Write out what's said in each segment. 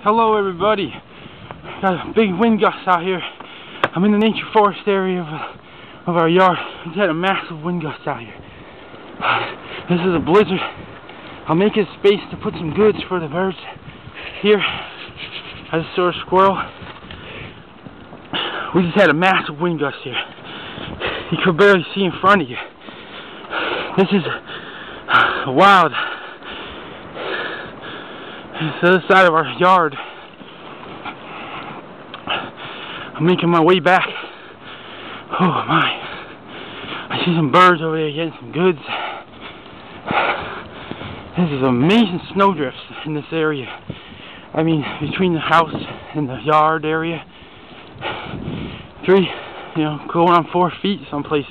Hello everybody. Got a big wind gust out here. I'm in the nature forest area of our yard. We had a massive wind gust out here. This is a blizzard. I'll make a space to put some goods for the birds here. I just saw a squirrel. We just had a massive wind gust here. You could barely see in front of you. This is wild. It's the other side of our yard. I'm making my way back. Oh my. I see some birds over there getting some goods. This is amazing snowdrifts in this area. I mean, between the house and the yard area. 3, going on 4 feet someplace.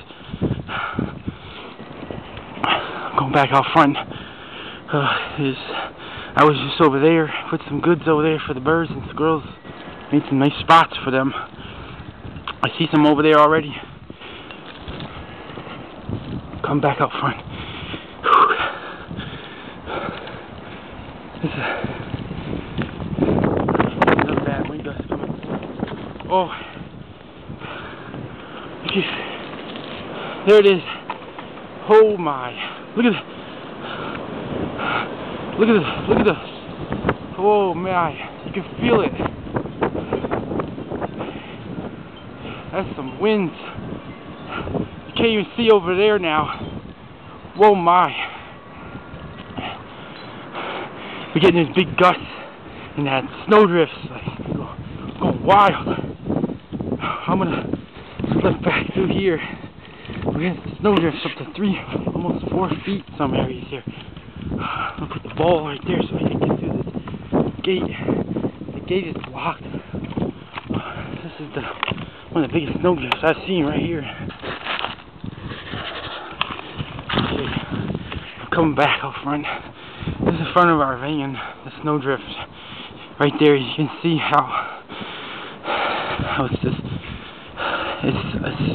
Going back out front. I was just over there, put some goods over there for the birds and squirrels. Made some nice spots for them. I see some over there already. Come back out front. This is another bad wind gust coming. Oh, there it is. Oh my! Look at it. Look at this, look at this. Oh my, you can feel it. That's some winds. You can't even see over there now. Whoa my. We're getting these big gusts and that snowdrifts like going wild. I'm gonna slip back through here. We're getting snowdrifts up to 3, almost 4 feet in some areas here. I'll put the ball right there so I can get through this gate. The gate is blocked. This is one of the biggest snowdrifts I've seen right here. Okay. I'm coming back out front. This is the front of our van, the snowdrift. Right there you can see how it's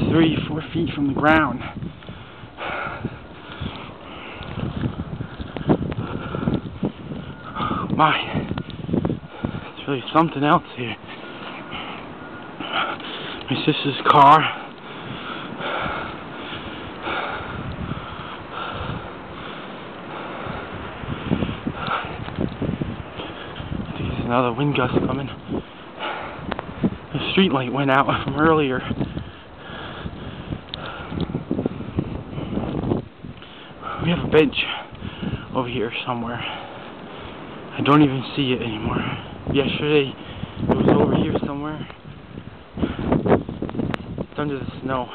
3-4 feet from the ground. My, it's really something else here. My sister's car. I think there's another wind gust coming. The street light went out from earlier. We have a bench over here somewhere. I don't even see it anymore. Yesterday, it was over here somewhere. It's under the snow.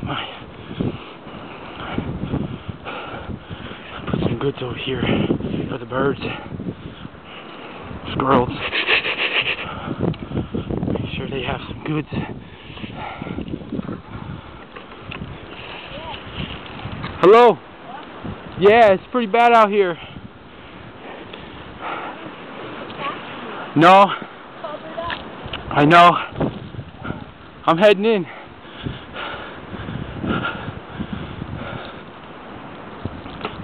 My. Put some goods over here for the birds. Squirrels. Make sure they have some goods. Hello? Yeah, it's pretty bad out here. No. I know. I'm heading in.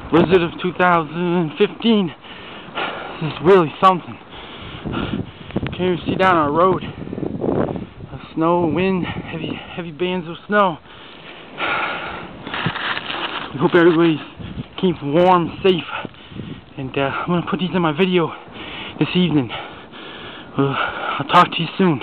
Blizzard of 2015. This is really something. Can't even see down our road. Snow, wind, heavy bands of snow. I hope everybody's keep warm, safe, and I'm going to put these in my video this evening. I'll talk to you soon.